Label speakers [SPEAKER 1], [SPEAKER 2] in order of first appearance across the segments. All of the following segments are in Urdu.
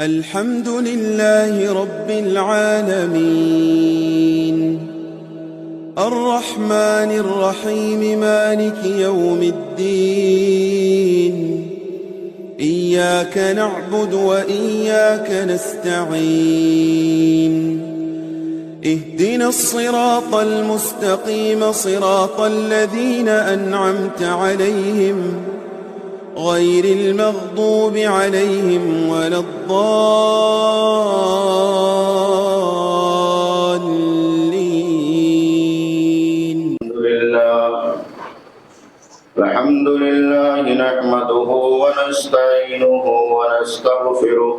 [SPEAKER 1] الحمد لله رب العالمين الرحمن الرحيم مالك يوم الدين إياك نعبد وإياك نستعين اهدنا الصراط المستقيم صراط الذين أنعمت عليهم غير المغضوب عليهم ولا الضالين.
[SPEAKER 2] الحمد لله نحمده ونستعينه ونستغفره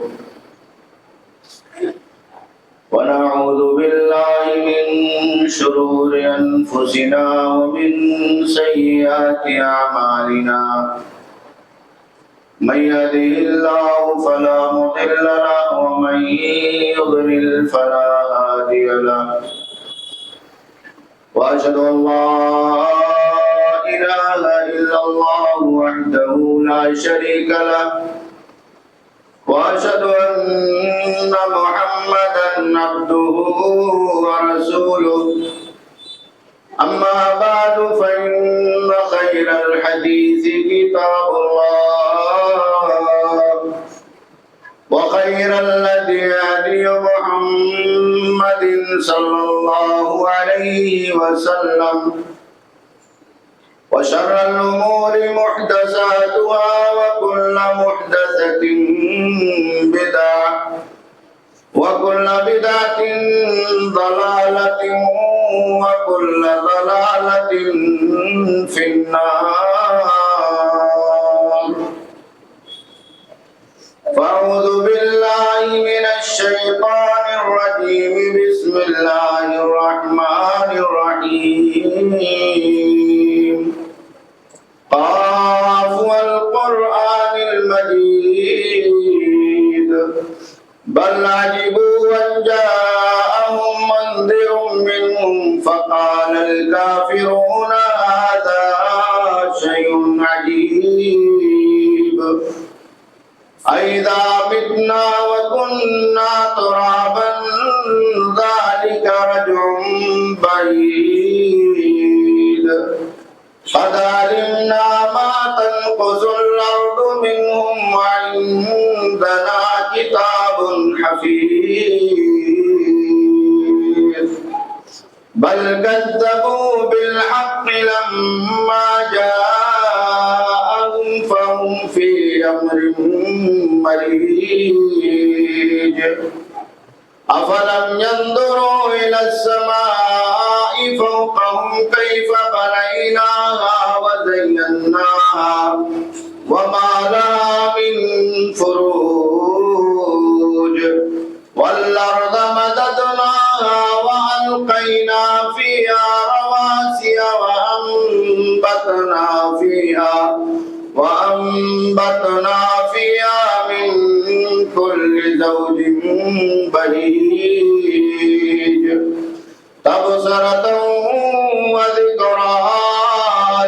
[SPEAKER 2] ونعوذ بالله من شرور أنفسنا ومن سيئات أعمالنا من يهده الله فلا مضل له ومن يضلل فلا هادي له وأشهد أن لا إله إلا الله وحده لا شريك له وأشهد أن محمدا عبده ورسوله أما بعد فإن خير الحديث كتاب الله وخير الهدي هدي محمد صلى الله عليه وسلم وشر الأمور محدثاتها وكل محدثة بدعة وكل بدعة ضلالة وكل ضلالة في النار. فأعوذ بالله من الشيطان الرجيم. بسم الله الرحمن الرحيم. قاف والقرآن المجيد بل عجبوا أن جاءهم منذر منهم فقال الكافرون هذا شيء عجيب أئذا متنا وكنا ترابا ذلك رجع بعيد قد علمنا ما تنقص الأرض منهم وعندنا كتاب حفيظ بل كذبوا بالحق لما جاءهم فهم في أمر مريج أفلم ينظروا إلى السماء فوقهم كيف بنيناها وزيناها وما لها من فروج والأرض مددناها وألقينا فيها رواسي وأنبتنا فيها من كل زوج بهيج تبصرة وذكرى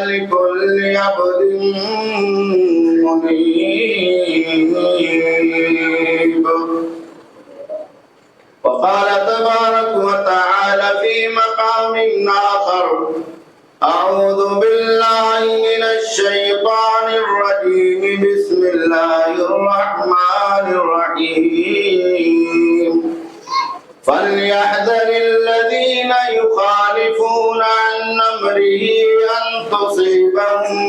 [SPEAKER 2] لكل عبد منيب. وقال تبارك وتعالى في مقام آخر أعوذ بالله من الشيطان الرجيم. بسم الله الرحمن الرحيم. فليحذر الذين يخالفون عن أمره أن تصيبهم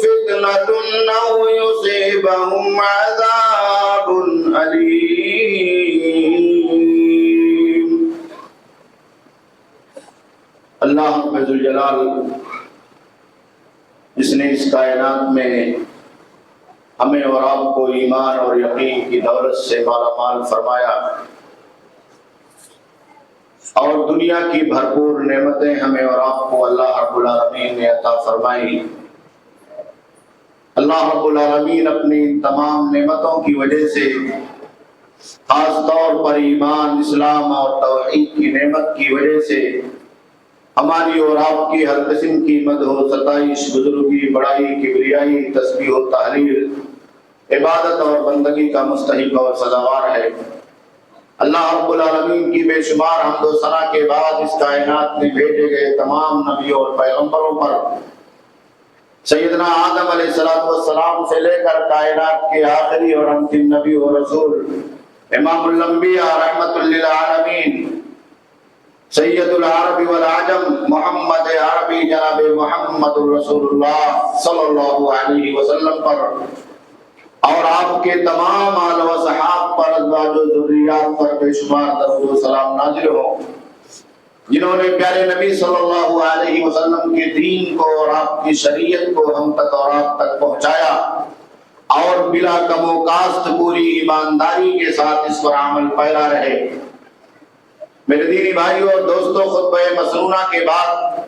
[SPEAKER 2] فتنة أو يصيبهم عذاب أليم. اللہ ذوالجلال جس نے اس کائنات میں ہمیں اور آپ کو ایمان اور یقین کی دولت سے مالا مال فرمایا اور دنیا کی بھرپور نعمتیں ہمیں اور آپ کو اللہ رب العالمین نے عطا فرمائی. اللہ رب العالمین اپنی تمام نعمتوں کی وجہ سے خاص طور پر ایمان، اسلام اور توحید کی نعمت کی وجہ سے ہماری اور آپ کی ہر قسم کی مدح و ستائش، بزرگی، بڑائی، کبریائی، تسبیح و تحلیل عبادت اور بندگی کا مستحق اور سزاوار ہے۔ اللہ رب العالمین کی بے شمار حمد و ثنا کے بعد اس کائنات میں بھیجے گئے تمام نبیوں اور پیغمبروں پر سیدنا آدم علیہ السلام سے لے کر کائنات کے آخری اور انتم نبی و رسول امام الانبیاء رحمت للعالمین سید العرب والعجم محمد عربی جناب محمد رسول اللہ صلی اللہ علیہ وسلم پر اور آپ کے تمام آل و صحاب پر ازواج و ذریات پر بے شمار درود و سلام نازل ہو، جنہوں نے پیارے نبی صلی اللہ علیہ وسلم کے دین کو اور آپ کی شریعت کو ہم تک اور آپ تک پہنچایا اور بلا کم و کاست پوری ایمانداری کے ساتھ اس پر عمل پیرا رہے۔ میرے دینی بھائیوں اور دوستوں، خطبہ مسنونہ کے بعد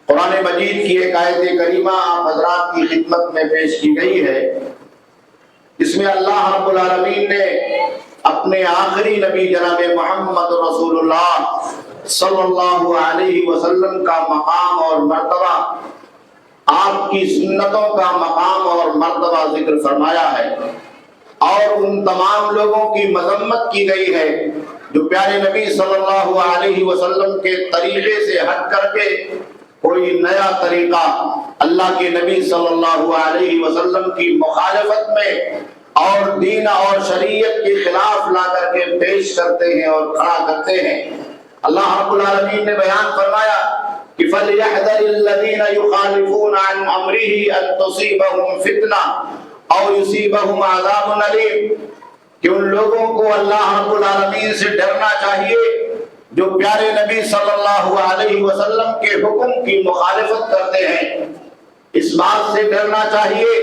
[SPEAKER 2] قرآن مجید کی ایک آیت کریمہ آپ حضرات کی خدمت میں پیش کی گئی ہے۔ اس میں اللہ رب العالمین نے اپنے آخری نبی جناب محمد رسول اللہ صلی اللہ علیہ وسلم کا مقام اور مرتبہ، آپ کی سنتوں کا مقام اور مرتبہ ذکر فرمایا ہے، اور ان تمام لوگوں کی مذمت کی گئی ہے جو پیارے نبی صلی اللہ علیہ وسلم کے طریقے سے ہٹ کر کے کوئی نیا طریقہ اللہ کے نبی صلی اللہ علیہ وسلم کی مخالفت میں اور دین اور شریعت کے خلاف لا کر کے پیش کرتے ہیں اور کھڑا کرتے ہیں۔ اللہ رب العالمین نے بیان فرمایا کہ فَلْيَحْذَرِ الَّذِينَ يُخَالِفُونَ عَنْ أَمْرِهِ أَن تُصِيبَهُمْ فِتْنَةٌ أَوْ يُصِيبَهُمْ عَذَابٌ أَلِيمٌ کہ ان لوگوں کو اللہ رب العالمین سے ڈرنا چاہیے جو پیارے نبی صلی اللہ علیہ وسلم کے حکم کی مخالفت کرتے ہیں۔ اس بات سے ڈرنا چاہیے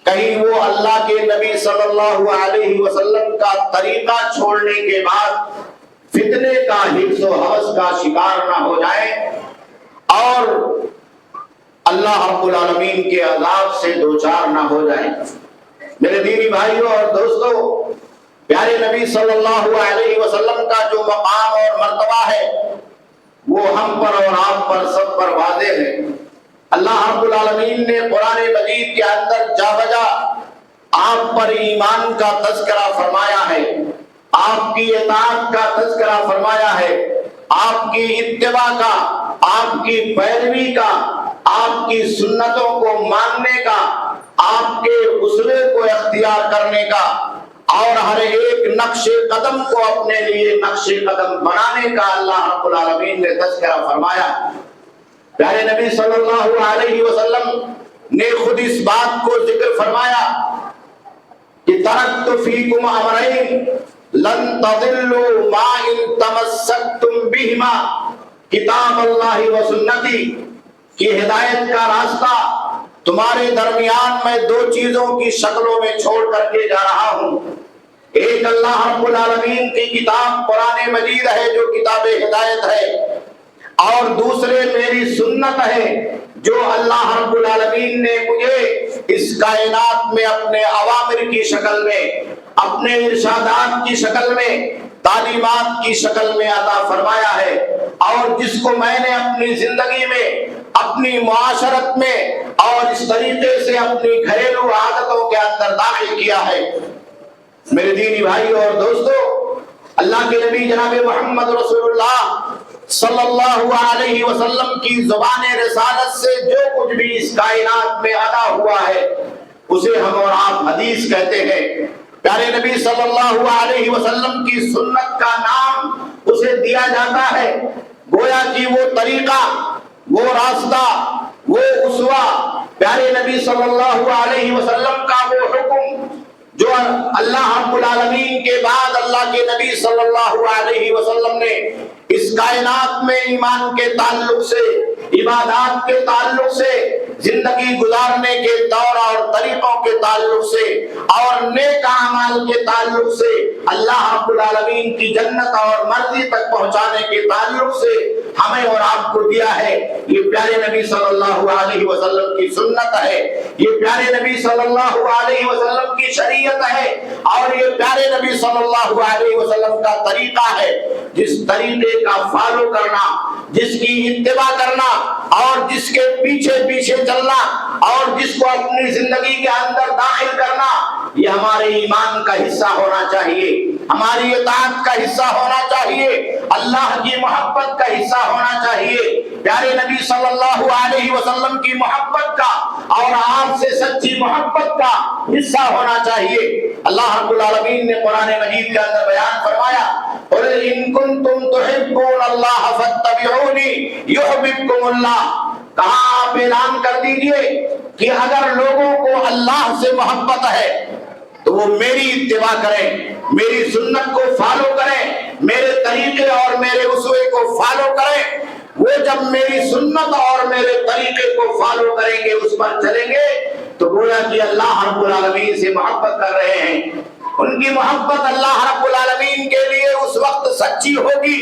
[SPEAKER 2] کہیں وہ اللہ کے نبی صلی اللہ علیہ وسلم کا طریقہ چھوڑنے کے بعد فتنے کا حرص و ہوس کا شکار نہ ہو جائے اور اللہ رب العالمین کے عذاب سے دوچار نہ ہو جائے۔ میرے دینی بھائیوں اور دوستوں، پیارے نبی صلی اللہ علیہ وسلم کا جو مقام اور مرتبہ ہے وہ ہم پر اور آپ پر سب پر واضح ہے۔ اللہ رب العالمین نے قرآن مجید کے اندر جا بجا آپ پر ایمان کا تذکرہ فرمایا ہے، آپ کی اطاعت کا تذکرہ فرمایا ہے، آپ کی اتباع کا، آپ کی پیروی کا، آپ کی سنتوں کو ماننے کا، آپ کے اسوے کو اختیار کرنے کا اور ہر ایک نقش قدم کو اپنے لیے نقش قدم بنانے کا اللہ رب العالمین نے تذکرہ فرمایا۔ پیارے نبی صلی اللہ علیہ وسلم نے خود اس بات کو ذکر فرمایا کہ ترکت فیکم امرین لن تضلوا ما ان تمسکتم بہما کتاب اللہ و سنتی، کہ ہدایت کا راستہ تمہارے درمیان میں دو چیزوں کی شکلوں میں چھوڑ کر کے جا رہا ہوں۔ ایک اللہ رب العالمین کی کتاب قرآن مجید ہے جو کتاب ہدایت ہے، اور دوسرے میری سنت ہے جو اللہ رب العالمین نے مجھے اس کائنات میں اپنے اوامر کی شکل میں، اپنے ارشادات کی شکل میں، تعلیمات کی شکل میں عطا فرمایا ہے، اور جس کو میں نے اپنی زندگی میں، اپنی معاشرت میں اور اس طریقے سے اپنی گھریلو عادتوں کے اندر داخل کیا ہے۔ میرے دینی بھائیوں اور دوستوں، اللہ کے نبی جناب محمد رسول اللہ صلی اللہ علیہ وسلم کی زبان رسالت سے جو کچھ بھی اس کائنات میں ادا ہوا ہے اسے ہم اور آپ حدیث کہتے ہیں۔ پیارے نبی صلی اللہ علیہ وسلم کی سنت کا نام اسے دیا جاتا ہے، گویا کہ وہ طریقہ، وہ راستہ، وہ اسوہ، پیارے نبی صلی اللہ علیہ وسلم کا وہ حکم جو اللہ رب العالمین کے بعد اللہ کے نبی صلی اللہ علیہ وسلم نے اس کائنات میں ایمان کے تعلق سے، عبادات کے تعلق سے، زندگی گزارنے کے طور اور طریقوں کے تعلق سے اور نیک اعمال کے تعلق سے، اللہ رب العالمین کی جنت اور مرضی تک پہنچانے کے تعلق سے ہمیں اور آپ کو دیا ہے۔ یہ پیارے نبی صلی اللہ علیہ وسلم کی سنت ہے، یہ پیارے نبی صلی اللہ علیہ وسلم کی شریعت ہے، اور یہ پیارے نبی صلی اللہ علیہ وسلم کا طریقہ ہے۔ جس طریقے کا فالو کرنا، جس کی اتباع کرنا اور جس کے پیچھے پیچھے چلنا اور جس کو اپنی زندگی کے اندر داخل کرنا، یہ ہمارے ایمان کا حصہ ہونا چاہیے، ہماری اطاعت کا حصہ ہونا چاہیے، اللہ کی محبت کا حصہ ہونا چاہیے، پیارے نبی صلی اللہ علیہ وسلم کی محبت کا اور آپ سے سچی محبت کا حصہ ہونا چاہیے۔ اللہ رب العالمین نے قرآن مجید کے اندر بیان فرمایا، قُلْ إِن كُنتُمْ تُحِبُّونَ اللَّهَ فَاتَّبِعُونِي يُحْبِبْكُمُ اللَّهُ، کہا آپ اعلان کر دیجئے کہ اگر لوگوں کو اللہ سے محبت ہے تو وہ میری اتباع کریں، میری سنت کو فالو کریں، میرے طریقے اور میرے اسوے کو فالو کریں۔ وہ جب میری سنت اور میرے طریقے کو فالو کریں گے، اس پر چلیں گے، تو گویا کہ اللہ رب العالمین سے محبت کر رہے ہیں۔ ان کی محبت اللہ رب العالمین کے لیے اس وقت سچی ہوگی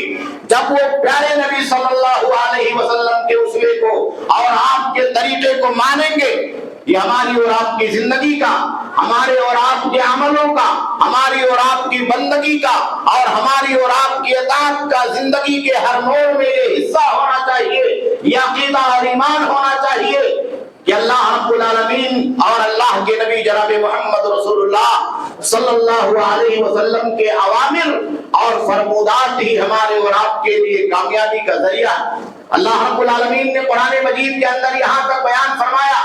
[SPEAKER 2] جب وہ پیارے نبی صلی اللہ علیہ وسلم کے اسوے کو اور آپ کے طریقے کو مانیں گے۔ یہ ہماری اور آپ کی زندگی کا، ہمارے اور آپ کے عملوں کا، ہماری اور آپ کی بندگی کا اور ہماری اور آپ کی اطاعت کا زندگی کے ہر موڑ میں یہ حصہ ہونا چاہیے، یہ عقیدہ اور ایمان ہونا چاہیے کہ اللہ رب العالمین اور اللہ کے نبی جناب محمد رسول اللہ صلی اللہ علیہ وسلم کے اوامر اور فرمودات ہی ہمارے اور آپ کے لیے کامیابی کا ذریعہ ہے۔ اللہ رب العالمین نے قرآن مجید کے اندر یہاں تک بیان فرمایا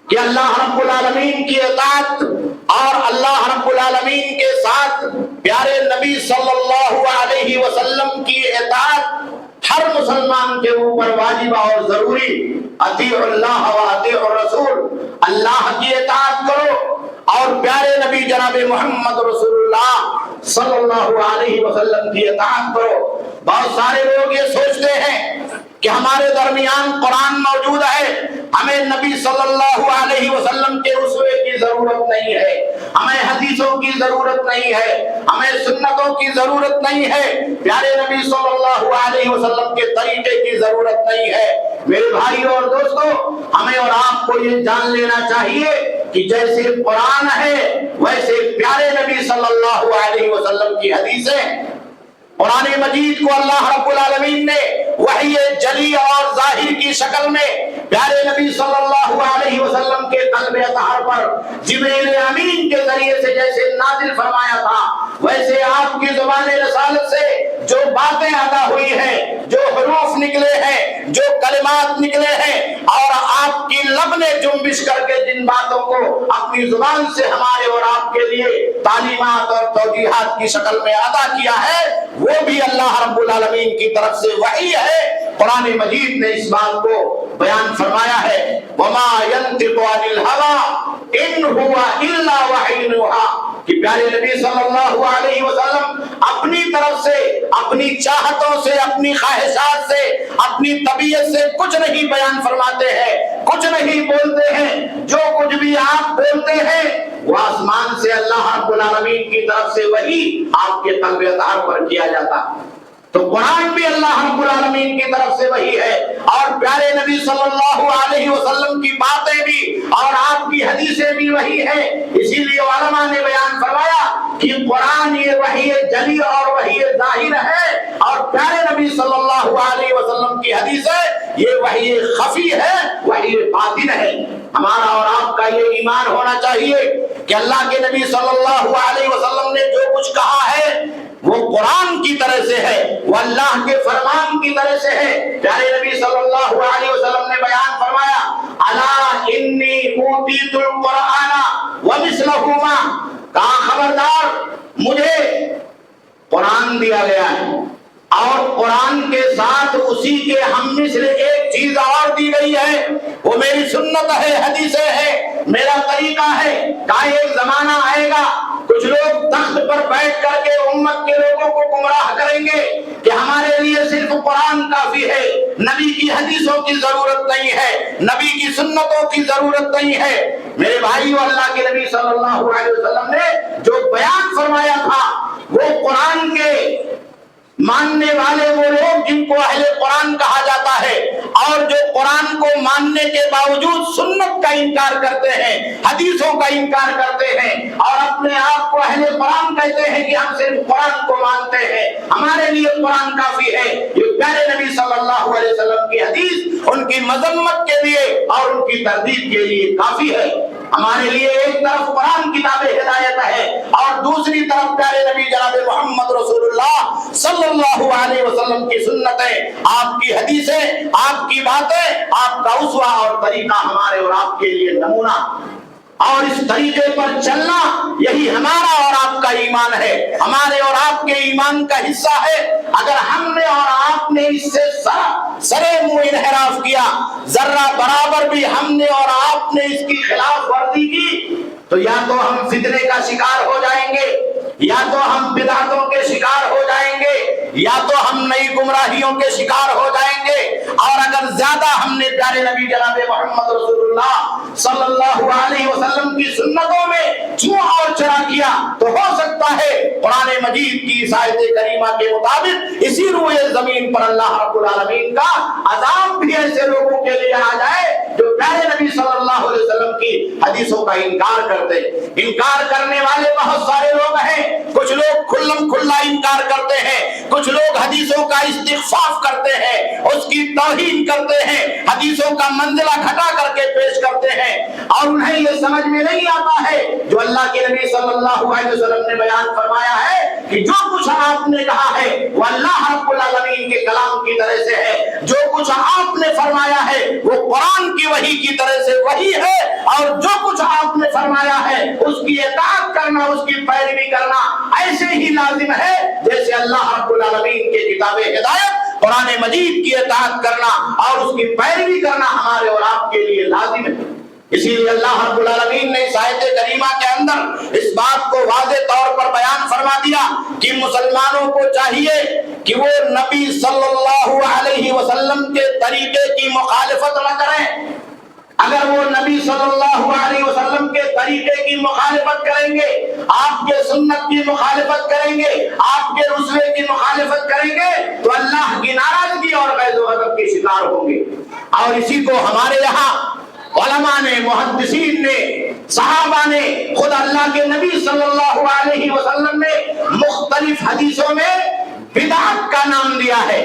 [SPEAKER 2] کہ اللہ رب العالمین کی اطاعت اور اللہ رب العالمین کے ساتھ پیارے نبی صلی اللہ علیہ وسلم کی اطاعت ہر مسلمان کے اوپر واجب اور ضروری۔ اطیعوا اللہ و اطیعوا الرسول، اللہ کی اطاعت کرو اور پیارے نبی جناب محمد رسول اللہ صلی اللہ علیہ وسلم کی اطاعت کرو۔ بہت سارے لوگ یہ سوچتے ہیں کہ ہمارے درمیان قرآن موجود ہے، ہمیں نبی صلی اللہ علیہ وسلم کے اسوے کی ضرورت نہیں ہے، ہمیں حدیثوں کی ضرورت نہیں ہے، ہمیں سنتوں کی ضرورت نہیں ہے، پیارے نبی صلی اللہ علیہ وسلم کے طریقے کی ضرورت نہیں ہے۔ میرے بھائی اور دوستو، ہمیں اور آپ کو یہ جان لینا چاہیے کہ جیسے قرآن ہے ویسے پیارے نبی صلی اللہ علیہ وسلم کی حدیثیں۔ قرآن مجید کو اللہ رب العالمین نے وحی جلی اور ظاہر کی شکل میں پیارے نبی صلی اللہ علیہ وسلم کے قلب اطہر پر جبریل امین کے ذریعے سے جیسے نازل فرمایا تھا، ویسے آپ کی زبان رسالت سے جو باتیں ادا ہوئی ہیں، جو حروف نکلے ہیں، جو کلمات نکلے ہیں، اور آپ کی لب نے جنبش کر کے جن باتوں کو اپنی زبان سے ہمارے اور آپ کے لیے تعلیمات اور توجیہات کی شکل میں ادا کیا ہے، وہ بھی اللہ رب العالمین کی طرف سے وحی ہے۔ قرآن مجید نے اس بات کو بیان فرمایا ہے، وما ينطق عن الهوى ان هو الا وحی یوحی، کہ پیارے نبی صلی اللہ علیہ وسلم اپنی طرف سے، اپنی چاہتوں سے، اپنی خواہشات سے، اپنی طبیعت سے کچھ نہیں بیان فرماتے ہیں، کچھ نہیں بولتے ہیں۔ جو کچھ بھی آپ بولتے ہیں وہ آسمان سے اللہ رب العالمین کی طرف سے وحی آپ کے قلب اطہر پر کیا جاتا۔ تو قرآن بھی اللہ رب العالمین کی طرف سے وحی ہے، اور پیارے نبی صلی اللہ علیہ وسلم کی باتیں بھی اور آپ کی حدیثیں بھی وحی ہیں۔ اسی لیے علماء نے بیان فرمایا کہ قرآن یہ وحی جلی اور وحی ظاہر ہے، اور پیارے نبی صلی اللہ علیہ وسلم کی حدیثیں یہ وحی خفی ہے، وحی باطن ہے۔ ہمارا اور آپ کا یہ ایمان ہونا چاہیے کہ اللہ کے نبی صلی اللہ علیہ وسلم نے جو کچھ کہا ہے وہ قرآن کی طرح سے ہے، وہ اللہ کے فرمان کی طرح سے ہے۔ پیارے نبی صلی اللہ علیہ وسلم نے بیان فرمایا، الا انی اوتیت القرآن ومثلہ معہ، کہا خبردار مجھے قرآن دیا گیا ہے اور قرآن کے ساتھ اسی کے ہم مثل ایک چیز اور دی گئی ہے، وہ میری سنت ہے، حدیثیں ہے، میرا طریقہ ہے۔ کہا ایک زمانہ آئے گا کچھ لوگ تخت پر بیٹھ کر کے امت کے لوگوں کو گمراہ کریں گے کہ ہمارے لیے صرف قرآن کافی ہے، نبی کی حدیثوں کی ضرورت نہیں ہے، نبی کی سنتوں کی ضرورت نہیں ہے۔ میرے بھائیو، اللہ کے نبی صلی اللہ علیہ وسلم نے جو بیان فرمایا تھا وہ قرآن کے ماننے والے وہ لوگ جن کو اہل قرآن کہا جاتا ہے، اور جو قرآن کو ماننے کے باوجود سنت کا انکار کرتے ہیں، حدیثوں کا انکار کرتے ہیں، اور اپنے آپ کو اہل قرآن کہتے ہیں کہ ہم صرف قرآن کو مانتے ہیں، ہمارے لیے قرآن کافی ہے۔ یہ پیارے نبی صلی اللہ علیہ وسلم کی حدیث ان کی مذمت کے لیے اور ان کی تردید کے لیے کافی ہے۔ ہمارے لیے ایک طرف قرآن کتاب ہدایت ہے اور دوسری طرف پیارے نبی جناب محمد رسول اللہ صلی اللہ علیہ وسلم کی سنتیں، آپ کی حدیثیں، آپ کی باتیں، آپ کا اسوہ اور طریقہ ہمارے اور آپ کے لیے نمونہ، اور اس طریقے پر چلنا یہی ہمارا اور آپ کا ایمان ہے، ہمارے اور آپ کے ایمان کا حصہ ہے۔ اگر ہم نے اور آپ نے اس سے سرے منہ انحراف کیا، ذرہ برابر بھی ہم نے اور آپ نے اس کی خلاف ورزی کی، تو یا تو ہم فتنے کا شکار ہو جائیں گے، یا تو ہم بدعتوں کے شکار ہو جائیں گے، یا تو ہم نئی گمراہیوں کے شکار ہو جائیں گے۔ اور اگر زیادہ ہم نے پیارے نبی جناب محمد رسول اللہ صلی اللہ علیہ وسلم کی سنتوں میں چھو اور چرا کیا تو ہو سکتا ہے قرآن مجید کی اس آیت کریمہ کے مطابق اسی روئے زمین پر اللہ رب العالمین کا عذاب بھی ایسے لوگوں کے لیے آ جائے جو پیارے نبی صلی اللہ علیہ وسلم کی حدیثوں کا انکار کرتے۔ انکار کرنے والے بہت سارے لوگ ہیں، کچھ لوگ کھلم کھلا انکار کرتے ہیں، کچھ لوگ حدیثوں کا استخفاف کرتے ہیں، اس کی توہین کرتے ہیں، حدیثوں کا منزلہ گھٹا کر کے پیش کرتے ہیں، اور انہیں یہ سمجھ میں نہیں آتا ہے جو اللہ کے نبی صلی اللہ علیہ وسلم نے بیان فرمایا ہے کہ جو کچھ آپ نے کہا ہے وہ اللہ رب العالمین کے کلام کی طرح سے ہے، جو کچھ آپ نے فرمایا ہے وہ قرآن کی وحی کی طرح سے وحی ہے، اور جو کچھ آپ نے فرمایا ہے اس کی اطاعت کرنا، اس کی پیروی کرنا ایسے ہی لازم ہے جیسے اللہ رب العالمین کے کتاب ہدایت قرآن مجید کی اطاعت کرنا اور اس کی پیروی کرنا ہمارے اور آپ کے لیے لازم ہے۔ اسی لیے اللہ رب العالمین نے اس آیت کریمہ کے اندر اس بات کو واضح طور پر بیان فرما دیا کہ مسلمانوں کو چاہیے کہ وہ نبی صلی اللہ علیہ وسلم کے طریقے کی مخالفت نہ کریں۔ اگر وہ نبی صلی اللہ علیہ وسلم کے طریقے کی مخالفت کریں گے، آپ کے سنت کی مخالفت کریں گے، آپ کے رسوے کی مخالفت کریں گے تو اللہ کی ناراضگی اور غیظ و غضب کے شکار ہوں گے۔ اور اسی کو ہمارے یہاں علماء نے، محدثین نے، صحابہ نے، خود اللہ کے نبی صلی اللہ علیہ وسلم نے مختلف حدیثوں میں بدعت کا نام دیا ہے،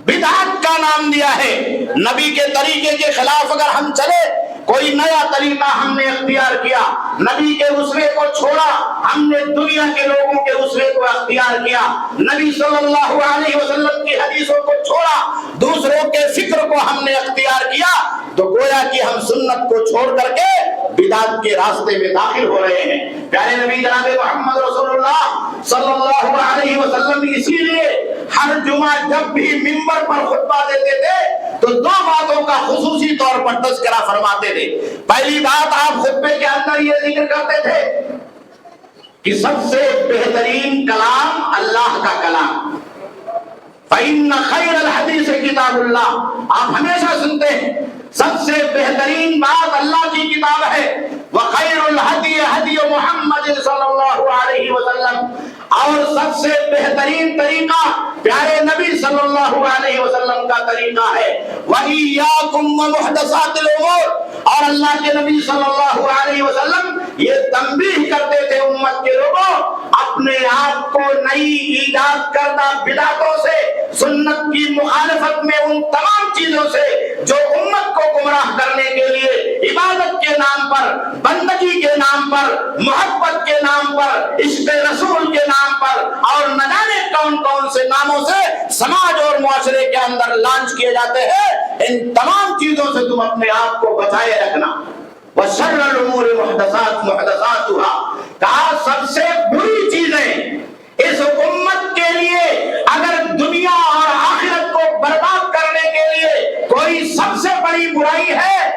[SPEAKER 2] بدعت کا نام دیا ہے۔ نبی کے طریقے کے خلاف اگر ہم چلے، کوئی نیا طریقہ ہم نے اختیار کیا، نبی کے اسوے کو چھوڑا، ہم نے دنیا کے لوگوں کے اسوے کو اختیار کیا، نبی صلی اللہ علیہ وسلم کی حدیثوں کو چھوڑا، دوسروں کے فکر کو ہم نے اختیار کیا، تو گویا کہ ہم سنت کو چھوڑ کر کے بدعت کے راستے میں داخل ہو رہے ہیں۔ پیارے نبی جناب محمد رسول اللہ صلی اللہ علیہ وسلم اسی لیے ہر جمعہ جب بھی منبر پر خطبہ دیتے تھے تو دو باتوں کا خصوصی طور پر تذکرہ فرماتے تھے۔ پہلی بات، آپ خطبے کے اندر یہ ذکر کرتے تھے کہ سب سے بہترین کلام اللہ کا کلام، فَإِنَّ خَيْرَ الْحَدِيثِ كِتَابُ اللَّهِ، آپ ہمیشہ سنتے ہیں سب سے بہترین بات اللہ کی کتاب ہے، وَخَيْرُ الْهَدِيِ هَدِيُ مُحَمَّدٍ صلی اللہ علیہ وسلم، اور سب سے بہترین طریقہ پیارے نبی صلی اللہ علیہ وسلم کا طریقہ ہے، وَإِيَّاكُمْ وَمُحْدَثَاتِ الْأُمُورِ، اور اللہ کے نبی صلی اللہ علیہ وسلم یہ تنبیہ کرتے تھے امت کے لوگوں، اپنے آپ کو نئی ایجاد کردہ بدعتوں سے، سنت کی مخالفت میں ان تمام چیزوں سے جو امت کو گمراہ کرنے کے لیے عبادت کے نام پر، بندگی کے نام پر، محبت کے نام پر، عشق رسول کے نام پر اور نہ جانے کون کون سے ناموں سے سماج اور معاشرے کے اندر لانچ کیے جاتے ہیں، ان تمام چیزوں سے تم اپنے آپ کو بچائے رکھنا۔ وَشَرَّ الْأُمُورِ مُحْدَثَاتُهَا، کہا سب سے بری چیزیں اس امت کے لیے اگر دنیا اور آخرت کو برباد کرنے کے لیے کوئی سب سے بڑی برائی ہے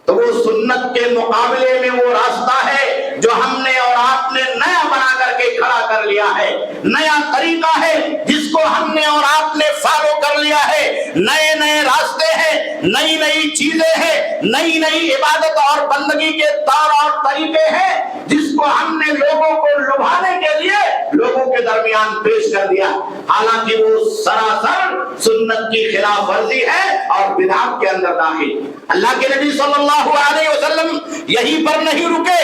[SPEAKER 2] تو وہ سنت کے مقابلے میں وہ راستہ ہے جو ہم نے اور آپ نے نیا بنا کر کے کھڑا کر لیا ہے، نیا طریقہ ہے جس کو ہم نے اور آپ نے فالو کر لیا ہے، نئے نئے راستے ہیں، نئی نئی چیزیں ہیں، نئی نئی عبادت اور بندگی کے طور اور طریقے ہیں جس کو ہم نے لوگوں کو لبھانے کے لیے لوگوں کے درمیان پیش کر دیا، حالانکہ وہ سراسر سنت کی خلاف ورزی ہے اور بدعت کے اندر داخل۔ اللہ کے نبی صلی اللہ علیہ وسلم یہیں پر نہیں رکے،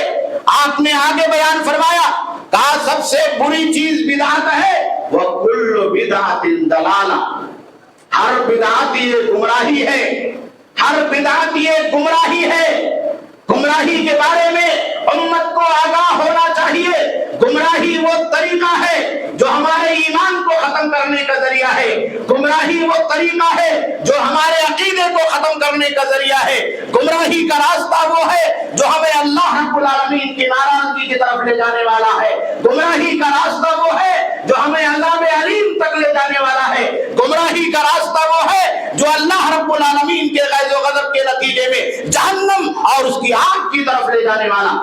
[SPEAKER 2] آپ نے آگے بیان فرمایا، کہا سب سے بری چیز بدعت ہے، وَكُلُّ بِدْعَةٍ ضَلَالَةٍ، ہر بدعت یہ گمراہی ہے، ہر بدعت یہ گمراہی ہے۔ گمراہی کے بارے میں امت کو ہے، گمراہی وہ طریقہ ہے جو ہمارے عقیدے کو ختم کرنے کا ذریعہ ہے، گمراہی کا راستہ وہ ہے جو ہمیں اللہ رب العالمین کی ناراضگی کی طرف لے جانے والا ہے، گمراہی کا راستہ وہ ہے جو ہمیں عذاب علیم تک لے جانے والا ہے، گمراہی کا راستہ وہ ہے جو اللہ رب العالمین کے غیظ و غضب کے نتیجے میں جہنم اور اس کی آگ کی طرف لے جانے والا۔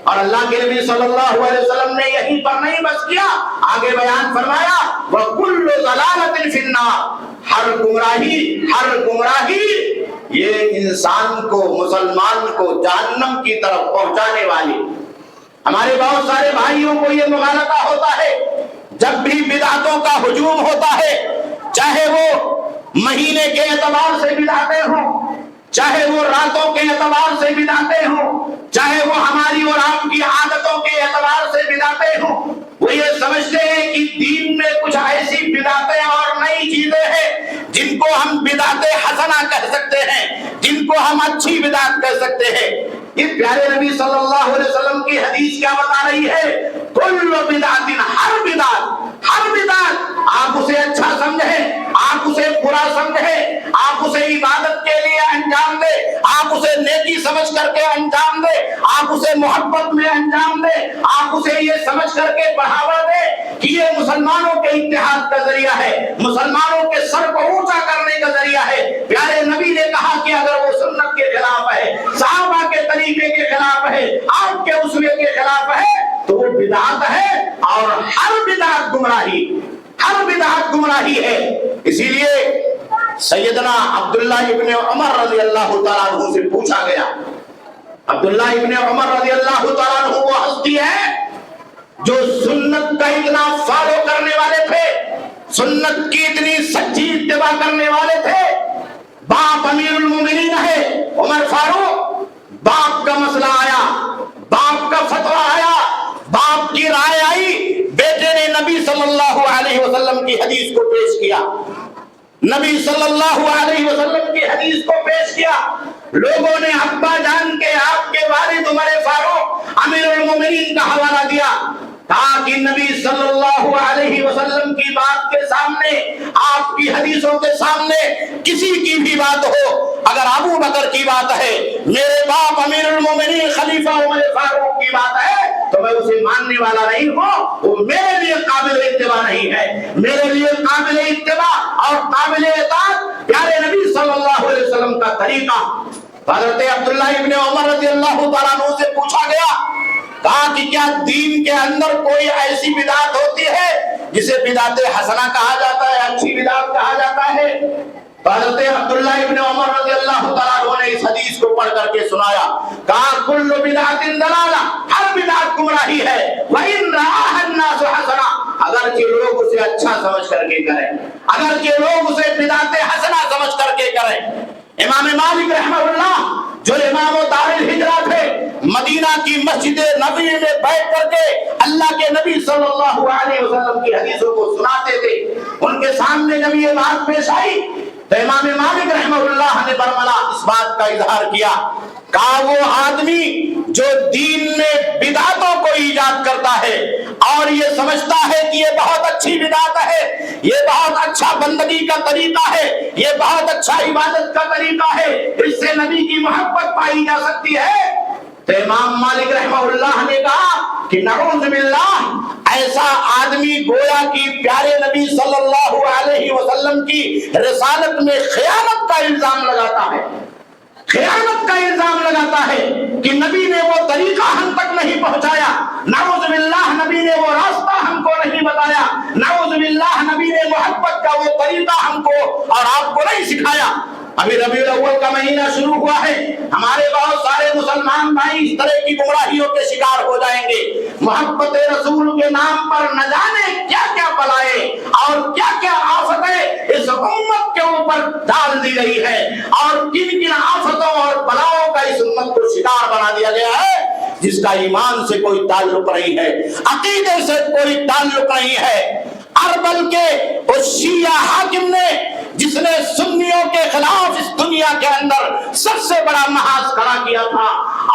[SPEAKER 2] اور اللہ کے نبی صلی اللہ علیہ وسلم نے یہیں پر نہیں بس کیا، آگے بیان فرمایا وَكُلُّ ضَلَالَةٍ فِي النَّارِ، ہر گمراہی یہ انسان کو، مسلمان کو جہنم کی طرف پہنچانے والی۔ ہمارے بہت سارے بھائیوں کو یہ مغالطہ ہوتا ہے، جب بھی بدعتوں کا ہجوم ہوتا ہے، چاہے وہ مہینے کے اعتبار سے بدعتیں ہوں، چاہے وہ راتوں کے اعتبار سے بدعتیں ہوں، چاہے وہ ہماری اور آپ کی عادتوں کے اعتبار سے بدعتیں ہوں، وہ یہ سمجھتے ہیں کہ دین میں کچھ ایسی بدعتیں اور نئی چیزیں ہیں جن کو ہم بدعت حسنہ کہہ سکتے ہیں، جن کو ہم اچھی بدعت کہہ سکتے ہیں۔ یہ پیارے نبی صلی اللہ علیہ وسلم کی حدیث کیا بتا رہی ہے؟ کل بدعت، ہر بدعت آپ اسے اچھا سمجھیں، آپ اسے برا سمجھیں، آپ اسے عبادت کے لیے انجام دیں، آپ اسے نیکی سمجھ کر کے انجام دیں، آپ اسے محبت میں انجام دیں، آپ اسے یہ سمجھ کر کے بڑھاوا دیں کہ یہ مسلمانوں کے اتحاد کا ذریعہ ہے، مسلمانوں کے سر کو اونچا کرنے کا ذریعہ ہے۔ پیارے نبی نے کہا کہ اگر وہ سنت کے خلاف ہے، صحابہ کے طریقے کے خلاف ہے، آپ کے اسوے کے خلاف ہے تو وہ بدعت ہے، اور ہر بدعت گمراہی ہے۔ اسی لیے سیدنا عبداللہ ابن عمر رضی اللہ تعالیٰ عنہ سے پوچھا گیا، عبداللہ ابن عمر رضی اللہ تعالیٰ عنہ وہ ہستی ہے جو سنت کا اتنا فالو کرنے والے تھے، سنت کی اتنی سچی اتباع کرنے والے تھے، باپ امیر المومنین ہے عمر فاروق، باپ کا مسئلہ آیا، باپ کا فتویٰ آیا، باپ کی رائے آئی، بیٹے نے نبی صلی اللہ علیہ وسلم کی حدیث کو پیش کیا، نبی صلی اللہ علیہ وسلم کی حدیث کو پیش کیا، لوگوں نے ابا جان کے، آپ کے والد عمر فاروق امیر المومنین کا حوالہ دیا، کہا کہ نبی صلی اللہ علیہ وسلم کی بات کے سامنے، آپ کی حدیثوں کے سامنے کسی کی بھی بات ہو، اگر ابو بکر کی بات ہے، میرے باپ امیر المومنین خلیفہ عمر فاروق کی بات ہے تو میں اسے ماننے والا نہیں ہوں، وہ میرے لیے قابل اتباع نہیں ہے، میرے لیے قابل اتباع اور قابل اطاعت پیارے نبی صلی اللہ علیہ وسلم کا طریقہ۔ حضرت عبداللہ ابن عمر رضی اللہ تعالیٰ عنہ سے پوچھا گیا، کہا کہ کیا دین کے اندر کوئی ایسی بدعت ہوتی ہے جسے بدعت حسنہ کہا جاتا ہے، اچھی بدعت کہا جاتا ہے؟ حضرت عبداللہ ابن عمر رضی اللہ تعالیٰ عنہ نے اس حدیث کو پڑھ کر کے سنایا، کہا کل بدعت ضلالہ، ہر بدعت گمراہی ہے، وَإِن رَآهَا النَّاسُ حَسَنَةً، اگرچہ لوگ اسے اچھا سمجھ کر کے کریں، اگرچہ لوگ اسے بدعت حسنہ سمجھ کر کے کریں۔ امام مالک رحمہ اللہ جو امام دار الہجرہ تھے، مدینہ کی مسجد نبوی میں بیٹھ کر کے اللہ کے نبی صلی اللہ علیہ وسلم کی حدیثوں کو سناتے تھے، ان کے سامنے جب یہ بات پیش آئی تو امام مالک رحمہ اللہ نے برملا اس بات کا اظہار کیا، کہا وہ آدمی جو دین میں بدعتوں کو ایجاد کرتا ہے اور یہ سمجھتا ہے کہ یہ بہت اچھی بدعت ہے، یہ بہت اچھا بندگی کا طریقہ ہے، یہ بہت اچھا عبادت کا طریقہ ہے، اس سے نبی کی محبت پائی جا سکتی ہے، تو امام مالک رحمہ اللہ نے کہا کہ نعوذ باللہ، ایسا آدمی گویا کہ پیارے نبی صلی اللہ علیہ وسلم کی رسالت میں خیانت کا الزام لگاتا ہے، خیانت کا الزام لگاتا ہے کہ نبی نے وہ طریقہ ہم تک نہیں پہنچایا، نعوذ باللہ نبی نے وہ راستہ ہم کو نہیں بتایا، نعوذ باللہ نبی نے محبت کا وہ طریقہ ہم کو اور آپ کو نہیں سکھایا۔ ابھی ربیع الاول کا مہینہ شروع ہوا ہے، ہمارے بہت سارے مسلمان بھائی اس طرح کی گمراہیوں کے شکار ہو جائیں گے، محبت رسول کے نام پر نہ جانے کیا کیا بلائیں اور کیا کیا آفتیں اس امت کے اوپر ڈال دی گئی ہے، اور کن کن آفتوں اور بلاؤں کا اس امت کو شکار بنا دیا گیا ہے جس کا ایمان سے کوئی تعلق نہیں ہے، عقیدے سے کوئی تعلق نہیں ہے۔ اربل کے اس شیعہ حاکم نے جس نے سنیوں کے خلاف اس دنیا کے اندر سب سے بڑا محاذ کھڑا کیا تھا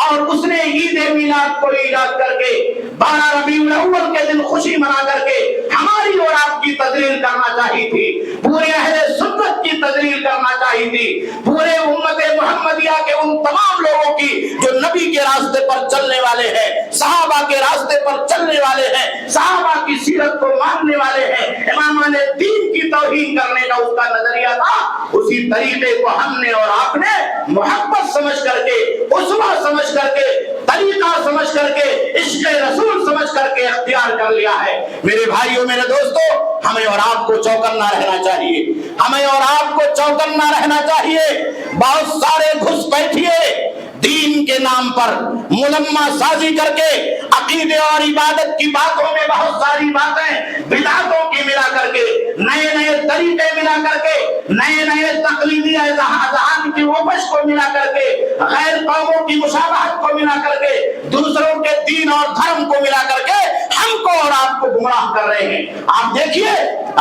[SPEAKER 2] اور اس نے عید میلاد کو ایجاد کر کے 12 ربیع الاول کے دن خوشی منا کر کے ہماری اور آپ کی تجلیل کرنا چاہی تھی، پورے اہل سنت کی تجلیل کرنا چاہی تھی، پورے امت محمدیہ کے ان تمام لوگوں کی جو نبی کے راستے پر چلنے والے ہیں، صحابہ کے راستے پر چلنے والے ہیں، صحابہ کی سیرت کو ماننے والے ہیں، امامان دین کی توہین کرنے کا اس کا نظریہ تھا، اسی طریقے کو ہم نے اور آپ نے محبت سمجھ کر کے، اسوہ سمجھ کر کے، طریقہ سمجھ کر کے، عشق رسول سمجھ کر کے اختیار کر لیا ہے۔ میرے بھائیوں، میرے دوستو، ہمیں اور آپ کو چوکنا رہنا چاہیے، ہمیں اور آپ کو چوکنا رہنا چاہیے۔ بہت سارے گھس بیٹھیے دین کے نام پر ملمہ سازی کر کے عقیدے اور عبادت کی باتوں میں بہت ساری باتیں بدعتوں کی ملا کر کے، نئے نئے طریقے ملا کر کے، نئے نئے تقلیدی اذہان کی وحش کو ملا کر کے، غیر قوموں کی مشابہت کو ملا کر کے، دوسروں کے دین اور دھرم کو ملا کر کے ہم کو اور آپ کو گمراہ کر رہے ہیں۔ آپ دیکھیے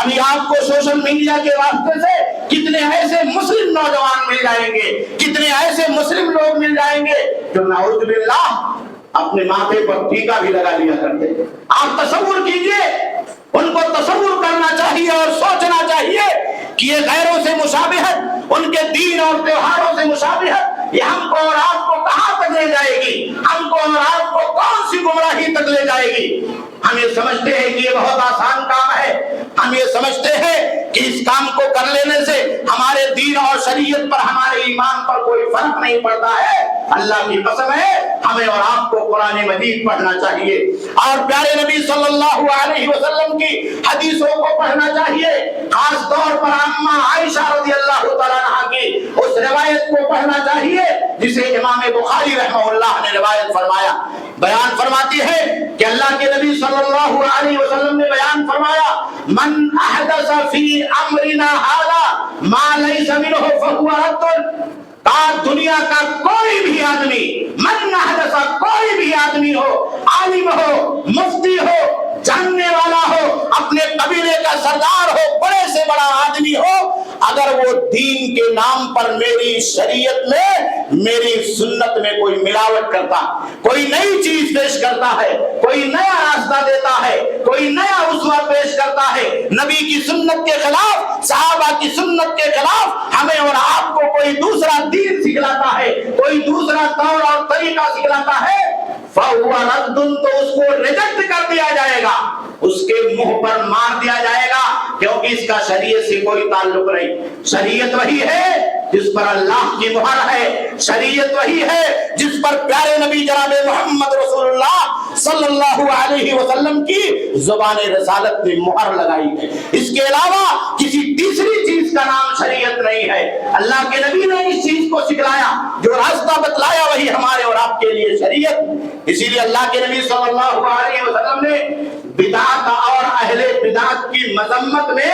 [SPEAKER 2] ابھی آپ کو سوشل میڈیا کے واسطے سے کتنے ایسے مسلم نوجوان مل جائیں گے، کتنے ایسے مسلم لوگ مل جائیں گے جو نعوذ باللہ اپنے ماتھے پر ٹیکا بھی لگا لیا کرتے ہیں۔ آپ تصور کیجئے، ان کو تصور کرنا چاہیے اور سوچنا چاہیے کہ یہ غیروں سے مشابہت، ان کے دین اور تہواروں سے مشابہت، یہ ہم کو اور آپ کو کہاں تک لے جائے گی، ہم کو اور آپ کو کون سی گمراہی تک لے جائے گی۔ ہم یہ سمجھتے ہیں کہ یہ بہت آسان کام ہے، ہم یہ سمجھتے ہیں کہ اس کام کو کر لینے سے ہمارے دین اور شریعت پر، ہمارے ایمان پر کوئی فرق نہیں پڑتا ہے۔ اللہ کی قسم ہے ہمیں اور آپ کو قرآن مجید پڑھنا چاہیے اور پیارے نبی صلی اللہ علیہ وسلم کی حدیثوں کو پڑھنا چاہیے، خاص طور پر اما عائشہ رضی اللہ تعالیٰ عنہا کی اس روایت کو پڑھنا چاہیے جسے امام بخاری رحمہ اللہ نے روایت فرمایا۔ بیان فرماتی ہے کہ اللہ کے نبی صلی اللہ علیہ وسلم نے بیان فرمایا، من احدث فی امرنا ھذا ما لیس منہ فہو رد۔ دنیا کا کوئی بھی آدمی، من احدث، کوئی بھی آدمی ہو، عالم ہو، مفتی ہو، جاننے والا ہو، اپنے قبیلے کا سردار ہو، بڑے سے بڑا آدمی ہو، اگر وہ دین کے نام پر میری شریعت میں، میری سنت میں کوئی ملاوٹ کرتا، کوئی نئی چیز پیش کرتا ہے، کوئی نیا راستہ دیتا ہے، کوئی نیا اسوہ پیش کرتا ہے، نبی کی سنت کے خلاف، صحابہ کی سنت کے خلاف، ہمیں اور آپ کو کوئی دوسرا دین سکھلاتا ہے، کوئی دوسرا طور اور طریقہ سکھلاتا ہے، فَهُوَ رَدٌّ، تو اس کو ریجیکٹ کر دیا جائے گا، اس کے منہ پر مار دیا جائے گا، کیونکہ اس کا شریعت سے کوئی تعلق نہیں۔ شریعت وہی ہے جس پر اللہ کی مہر ہے، شریعت وہی ہے جس پر پیارے نبی جناب محمد رسول اللہ صلی اللہ علیہ وسلم کی زبان رسالت نے مہر لگائی ہے۔ اس کے علاوہ کسی تیسری چیز کا نام شریعت نہیں ہے۔ اللہ کے نبی نے اس چیز کو سکھلایا، جو راستہ بتلایا وہی ہمارے اور آپ کے لیے شریعت۔ اسی لیے اللہ کے نبی صلی اللہ علیہ وسلم نے بدعت اور اہل بدعت کی مذمت میں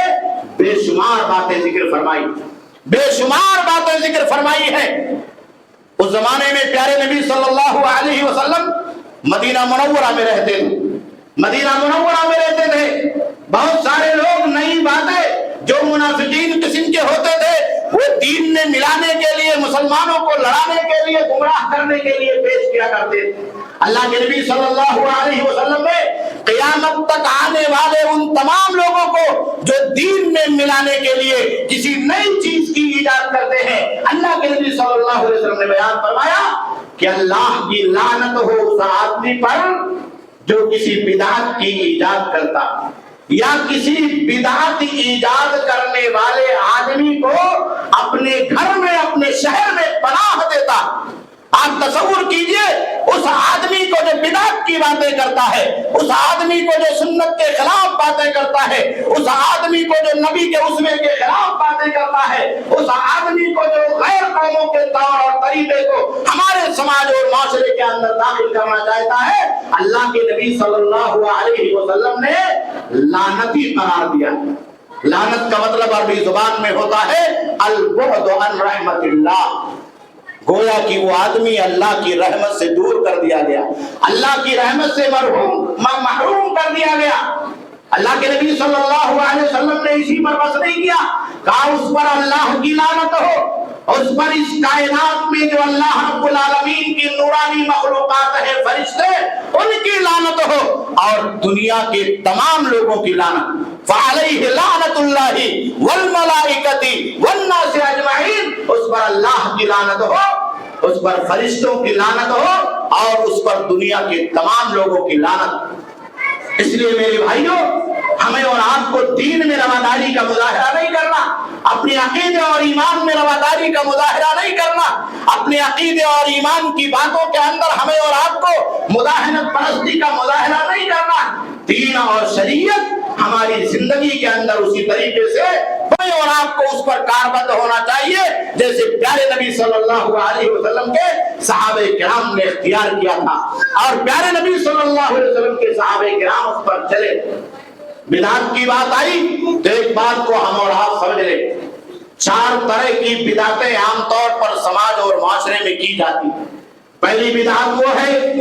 [SPEAKER 2] بے شمار باتیں ذکر فرمائی، بے شمار باتیں ذکر فرمائی ہیں۔ اس زمانے میں پیارے نبی صلی اللہ علیہ وسلم مدینہ منورہ میں رہتے تھے، مدینہ منورہ میں رہتے تھے۔ بہت سارے لوگ نئی باتیں جو منافقین قسم کے ہوتے تھے وہ دین میں ملانے کے لیے، مسلمانوں کو لڑانے کے لیے، گمراہ کرنے کے لیے پیش کیا کرتے تھے۔ اللہ کے نبی صلی اللہ علیہ وسلم نے قیامت تک آنے والے ان تمام لوگوں کو جو دین میں ملانے کے لیے کسی نئی چیز کی ایجاد کرتے ہیں، اللہ کے نبی صلی اللہ علیہ وسلم نے بیان فرمایا کہ اللہ کی لعنت ہو اس آدمی پر جو کسی بدعت کی ایجاد کرتا یا کسی بدعت ایجاد کرنے والے آدمی کو اپنے گھر میں، اپنے شہر میں پناہ دیتا۔ آپ تصور کیجئے اس آدمی کو جو بدعت کی باتیں کرتا ہے، اس آدمی کو جو سنت کے خلاف باتیں کرتا ہے، اس آدمی کو جو نبی کے اسوے کے خلاف باتیں کرتا ہے، اس آدمی کو جو غیر قوموں کے طور اور طریقے کو ہمارے سماج اور معاشرے کے اندر داخل کرنا چاہتا ہے، اللہ کے نبی صلی اللہ علیہ وسلم نے لعنتی قرار دیا۔ لعنت کا مطلب عربی زبان میں ہوتا ہے البعد عن رحمت اللہ، گویا کہ وہ آدمی اللہ کی رحمت سے دور کر دیا گیا، اللہ کی رحمت سے محروم کر دیا گیا۔ اللہ کے نبی صلی اللہ علیہ وسلم نے اسی پر بس نہیں کیا، کہا اس پر اللہ کی لعنت ہو، اس پر اس کائنات میں جو اللہ رب العالمین کی نورانی مخلوقات ہیں فرشتے ان کی لعنت ہو اور دنیا کے تمام لوگوں کی لعنت. فعلیہ لعنت اللہ والملائکۃ والناس اجمعین، اس پر اللہ کی لعنت ہو، اس پر فرشتوں کی لعنت ہو اور اس پر دنیا کے تمام لوگوں کی لعنت. اس لیے میرے بھائیوں، ہمیں اور آپ کو دین میں رواداری کا مظاہرہ نہیں کرنا، اپنے عقیدے اور ایمان میں رواداری کا مظاہرہ نہیں کرنا، اپنے عقیدے اور ایمان کی باتوں کے اندر ہمیں اور آپ کو مداہنت پرستی کا مظاہرہ نہیں کرنا. دین اور شریعت ہماری زندگی کے اندر اسی طریقے سے ہمیں اور آپ کو اس پر کاربند ہونا چاہیے جیسے پیارے نبی صلی اللہ علیہ وسلم کے صحابہ کرام نے اختیار کیا تھا، اور پیارے نبی صلی اللہ علیہ وسلم کے صحابہ کرام اس پر چلے. بدعت کی بات آئی تو ایک بات کو ہم اور آپ سمجھ لیں، 4 طرح کی بدعتیں عام طور پر سماج اور معاشرے میں کی جاتی. پہلی بدعت وہ ہے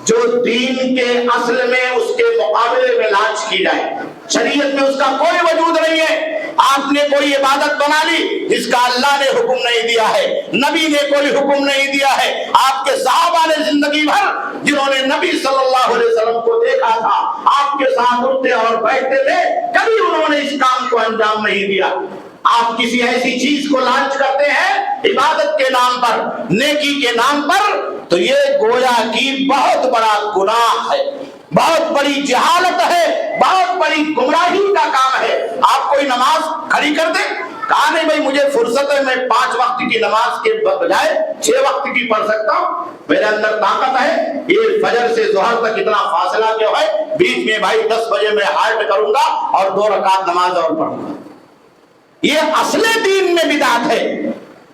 [SPEAKER 2] جو دین کے اصل میں اس کے مقابلے میں لانچ کی جائے، شریعت میں اس کا کوئی وجود نہیں ہے. آپ نے کوئی عبادت بنا لی جس کا اللہ نے حکم نہیں دیا ہے، نبی نے کوئی حکم نہیں دیا ہے. آپ کے صحابہ نے زندگی بھر جنہوں نے نبی صلی اللہ علیہ وسلم کو دیکھا تھا، آپ کے ساتھ اٹھتے اور بیٹھتے تھے، کبھی انہوں نے اس کام کو انجام نہیں دیا. آپ کسی ایسی چیز کو لانچ کرتے ہیں عبادت کے نام پر، نیکی کے نام پر، تو یہ گویا کی بہت بڑا گناہ ہے، بہت بڑی جہالت ہے، بہت بڑی گمراہی کا کام ہے. آپ کوئی نماز کھڑی کر دیں، کہا نہیں بھائی مجھے فرصت ہے، میں 5 وقت کی نماز کے بجائے 6 وقت کی پڑھ سکتا ہوں، میرے اندر طاقت ہے. یہ فجر سے ظہر تک اتنا فاصلہ کیوں ہے، بیچ میں بھائی 10 بجے میں ہالٹ کروں گا اور 2 رکعت نماز اور پڑھوں گا. یہ اصل دین میں بدعت ہے.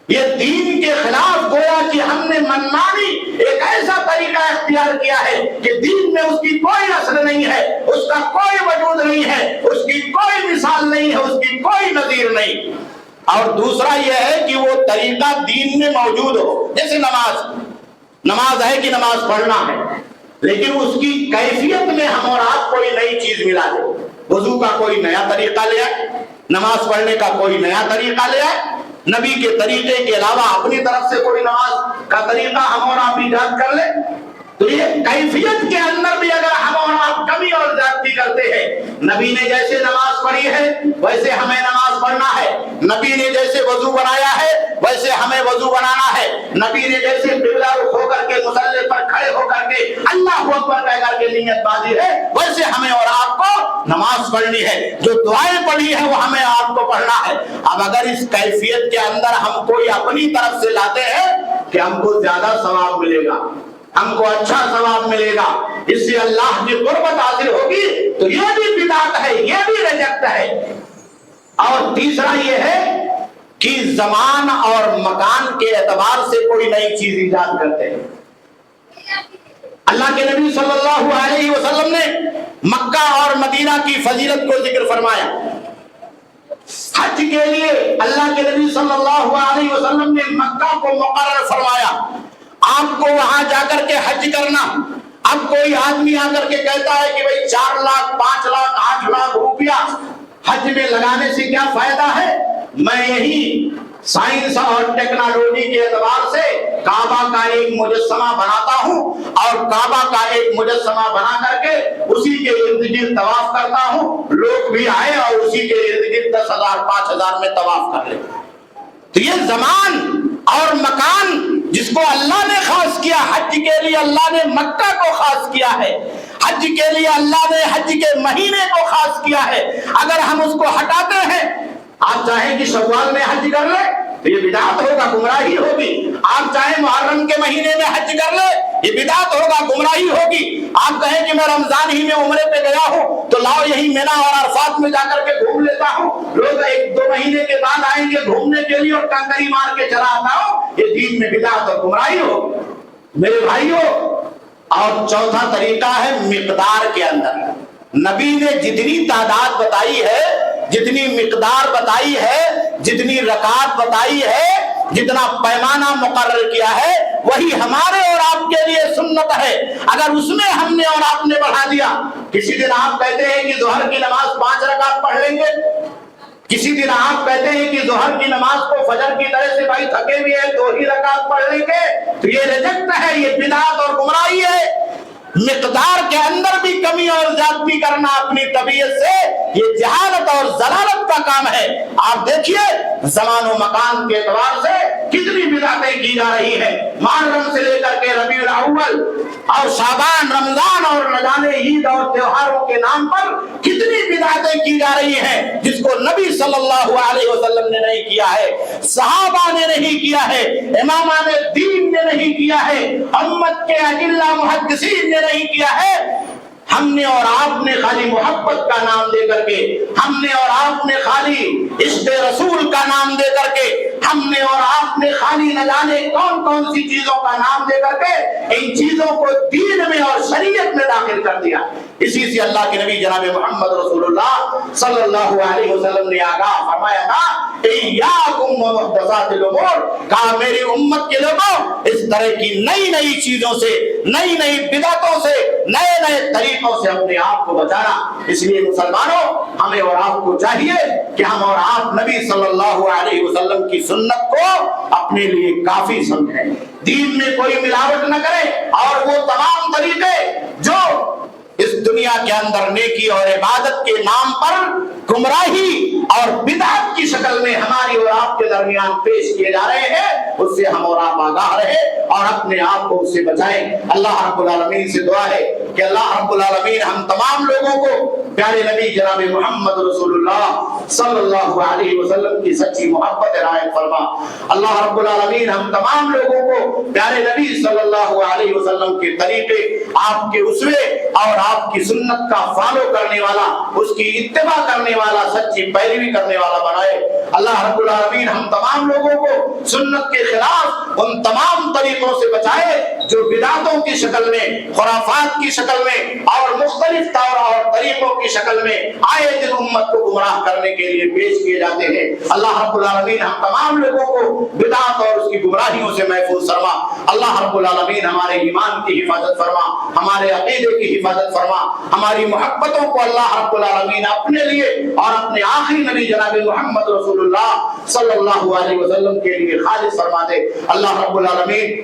[SPEAKER 2] یہ دین کے خلاف گویا کہ ہم نے منمانی ایک ایسا طریقہ اختیار کیا ہے کہ دین میں اس کی کوئی اصل نہیں ہے، اس کا کوئی وجود نہیں ہے، اس کی کوئی مثال نہیں ہے، اس کی کوئی نظیر نہیں. اور دوسرا یہ ہے کہ وہ طریقہ دین میں موجود ہو، جیسے نماز ہے کہ نماز پڑھنا ہے، لیکن اس کی کیفیت میں ہم اور آپ کوئی نئی چیز ملا دیں. وضو کا کوئی نیا طریقہ لے آئے، نماز پڑھنے کا کوئی نیا طریقہ لے آئے، نبی کے طریقے کے علاوہ اپنی طرف سے کوئی نماز کا طریقہ ہم اور آپ ایجاد کر لیں، تو یہ کیفیت کے اندر بھی اگر ہم اور آپ کمی اور زیادتی کرتے ہیں، نبی نے جیسے نماز پڑھی ہے ویسے ہمیں نماز پڑھنا ہے، نبی نے جیسے وضو بنایا ہے ویسے ہمیں وضو بنانا ہے، نبی نے جیسے قبلہ رخ ہو کر کے مصلی پر کھڑے ہو کر کے اللہ اکبر کہہ کر کے نیت باندھی ہے ویسے ہمیں اور آپ کو نماز پڑھنی ہے. جو دعائیں پڑھی ہے وہ ہمیں آپ کو پڑھنا ہے. اب اگر اس کیفیت کے اندر ہم کوئی اپنی طرف سے لاتے ہیں کہ ہم کو زیادہ ثواب ملے گا، ہم کو اچھا ثواب ملے گا، اس سے اللہ کی قربت حاصل ہوگی، تو یہ بھی بدعت ہے، یہ بھی ریجیکٹ ہے. اور تیسرا یہ ہے کہ زمان اور مکان کے اعتبار سے کوئی نئی چیز ایجاد کرتے ہیں. اللہ کے نبی صلی اللہ علیہ وسلم نے مکہ اور مدینہ کی فضیلت کو ذکر فرمایا. حج کے لیے اللہ کے نبی صلی اللہ علیہ وسلم نے مکہ کو مقرر فرمایا. آپ کو وہاں جا کر کے حج کرنا. اب کوئی آدمی آ کر کے کہتا ہے کہ بھئی 4 لاکھ 5 لاکھ 8 لاکھ روپیہ حج میں لگانے سے کیا فائدہ ہے، میں یہی سائنس اور ٹیکنالوجی کے اعتبار سے کعبہ کا ایک مجسمہ بناتا ہوں اور کعبہ کا ایک مجسمہ بنا کر کے اسی کے ارد گرد طواف کرتا ہوں، لوگ بھی آئے اور اسی کے ارد گرد 10,000 5,000 میں طواف کر لیں. تو یہ زمان اور مکان جس کو اللہ نے خاص کیا، حج کے لیے اللہ نے مکہ کو خاص کیا ہے، حج کے لیے اللہ نے حج کے مہینے کو خاص کیا ہے. اگر ہم اس کو ہٹاتے ہیں، آپ چاہیں کہ شوال میں حج کر لیں تو یہ بدعت ہوگا، گمراہی ہوگی. آپ چاہیں محرم کے مہینے میں حج کر لیں، یہ بدعت ہوگا، گمراہی ہوگی. آپ کہیں کہ میں رمضان ہی میں عمرے پہ گیا ہوں تو لاؤ یہی مینا اور عرفات میں جا کر کے گھوم لیتا ہوں، لوگ 1-2 مہینے کے بعد آئیں گے گھومنے کے لیے اور کنکری مار کے چلا آتا ہوں، یہ دین میں بدعت اور گمراہی ہوگی. میرے بھائیوں، اور چوتھا طریقہ ہے مقدار کے اندر. نبی نے جتنی تعداد بتائی ہے، جتنی مقدار بتائی ہے، جتنی رکعت بتائی ہے، جتنا پیمانہ مقرر کیا ہے، وہی ہمارے اور آپ کے لیے سنت ہے. اگر اس میں ہم نے اور آپ نے بڑھا دیا، کسی دن آپ کہتے ہیں کہ ظہر کی نماز 5 رکعت پڑھ لیں گے، کسی دن آپ کہتے ہیں کہ ظہر کی نماز کو فجر کی طرح سے بھائی تھکے ہوئے ہیں 2 ہی رکعت پڑھ لیں گے، تو یہ ریجیکٹ ہے، یہ بدعت اور گمراہی ہے۔ مقدار کے اندر بھی کمی اور زیادتی کرنا اپنی طبیعت سے یہ جہالت اور ضلالت کا کام ہے۔ آپ دیکھیے زمان و مکان کے اعتبار سے کتنی بدعتیں کی جا رہی ہیں، محرم سے لے کر کے ربیع الاول اور شعبان، رمضان اور نہ جانے عید اور تہواروں کے نام پر کتنی بدعتیں کی جا رہی ہیں، جس کو نبی صلی اللہ علیہ وسلم نے نہیں کیا ہے، صحابہ نے نہیں کیا ہے، امامان دین نے نہیں کیا ہے، امت کے اجلہ محدثین نے نہیں کیا ہے۔ ہم نے اور آپ نے خالی محبت کا نام دے کر کے، ہم نے اور آپ نے خالی عشق رسول کا نام دے کر کے، ہم نے اور آپ نے خالی نہ جانے کون کون سی چیزوں کا نام دے کر کے ان چیزوں کو دین میں اور شریعت میں داخل کر دیا۔ اسی سے اللہ کے نبی جناب محمد رسول اللہ صلی اللہ علیہ وسلم نے آگاہ فرمایا تھا، ایاکم ومحدثات الامور، کہا میری امت کے لوگوں اس طرح کی نئی نئی چیزوں سے، نئی نئی بدعتوں سے، نئے نئے طریقوں سے اپنے آپ کو بچانا۔ اس لیے مسلمانوں، ہمیں اور آپ کو چاہیے کہ ہم اور آپ نبی صلی اللہ علیہ وسلم کی سنت کو اپنے لیے کافی سمجھیں، دین میں کوئی ملاوٹ نہ کریں، اور وہ تمام طریقے جو اس دنیا کے اندر نیکی اور عبادت کے نام پر گمراہی اور بدعت کی شکل میں ہماری اور آپ کے درمیان پیش کیے جا رہے ہیں، اس سے ہم اور آپ آگاہ رہے اور اپنے آپ کو اس سے بچائیں۔ اللہ رب العالمین سے دعا ہے کہ اللہ رب العالمین ہم تمام لوگوں کو پیارے نبی جناب محمد رسول اللہ صلی اللہ علیہ وسلم کی سچی محبت عنایت فرما۔ اللہ رب العالمین ہم تمام لوگوں کو پیارے نبی صلی اللہ علیہ وسلم کے طریقے، آپ کے اسوے اور آپ کی سنت کا فالو کرنے والا، اس کی اتباع کرنے والا، سچی پیروی کرنے والا بنائے۔ اللہ رب العالمین ہم تمام لوگوں کو سنت کے خلاف ان تمام طریقوں سے بچائے جو بدعتوں کی شکل میں، خرافات کی شکل میں اور مختلف طور اور طریقوں کی شکل میں آئے دن امت کو گمراہ کرنے کے لیے پیش کیے جاتے ہیں۔ اللہ رب العالمین ہم تمام لوگوں کو بدعت اور اس کی گمراہیوں سے محفوظ فرما۔ اللہ رب العالمین ہمارے ایمان کی حفاظت فرما، ہمارے عقیدے کی حفاظت فرما، ہماری محبتوں کو اللہ رب العالمین اپنے لیے اور اپنے آخری نبی جناب محمد رسول اللہ صلی اللہ علیہ وسلم کے لیے خالص فرما دے۔ اللہ رب العالمین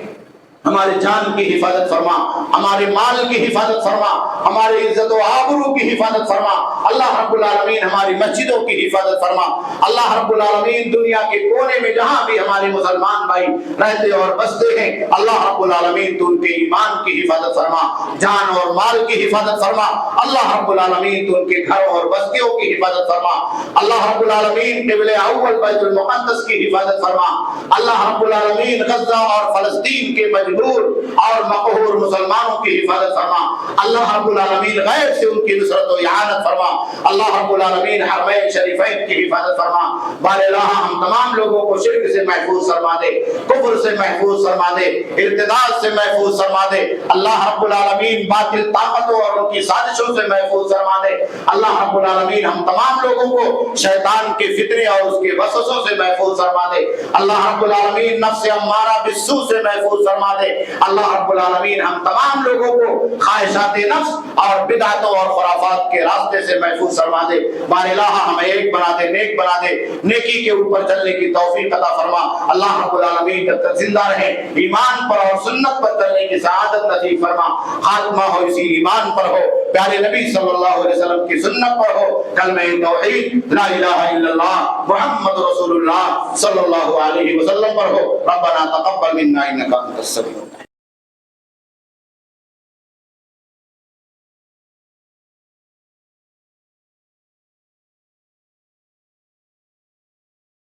[SPEAKER 2] ہمارے جان کی حفاظت فرما، ہمارے مال کی حفاظت فرما، ہمارے عزت و آبرو کی حفاظت فرما۔ اللہ رب العالمین ہماری مسجدوں کی حفاظت فرما۔ اللہ رب العالمین دنیا کے کونے میں جہاں بھی ہمارے مسلمان بھائی رہتے اور بستے ہیں، اللہ رب العالمین تو ان کے ایمان کی حفاظت فرما، جان اور مال کی حفاظت فرما۔ اللہ رب العالمین تو ان کے گھروں اور بستیوں کی حفاظت فرما۔ اللہ رب العالمین قبلہ اول بیت المقدس کی حفاظت فرما۔ اللہ رب العالمین غزہ اور فلسطین کے اور مقہور مسلمانوں کی حفاظت فرما۔ اللہ رب العالمین غیر سے ان کی نصرت و اعانت فرما۔ اللہ رب العالمین حرمین شریفین کی حفاظت فرما۔ بار الہ ہم تمام لوگوں کو شرک سے محفوظ فرما دے، کفر سے محفوظ فرما دے، ارتداد سے محفوظ فرما دے۔ اللہ رب العالمین باطل طاقتوں اور ان کی سازشوں سے محفوظ فرما دے۔ اللہ رب العالمین ہم تمام لوگوں کو شیطان کے فتنے اور اس کے وسوسوں سے محفوظ فرما دے۔ اللہ رب العالمین نفس امارہ بالسوء سے محفوظ فرما دے۔ اللہ رب العالمین ہم تمام لوگوں کو خواہشات نفس اور بدعتوں اور خرافات کے راستے سے محفوظ فرما دے۔ بار الہ ہمیں ایک بنا دے، نیک بنا دے، نیکی کے اوپر چلنے کی توفیق عطا فرما۔ اللہ رب العالمین جب تک زندہ رہے ایمان پر اور سنت پر چلنے کی سعادت نصیب فرما۔ خاتمہ ہو اسی ایمان پر ہو، پیارے نبی صلی اللہ علیہ وسلم کی سنت پر ہو، کلمہ توحید لا الہ الا اللہ محمد رسول اللہ صلی اللہ علیہ وسلم پر ہو۔ ربنا تقبل منا انک انت السمیع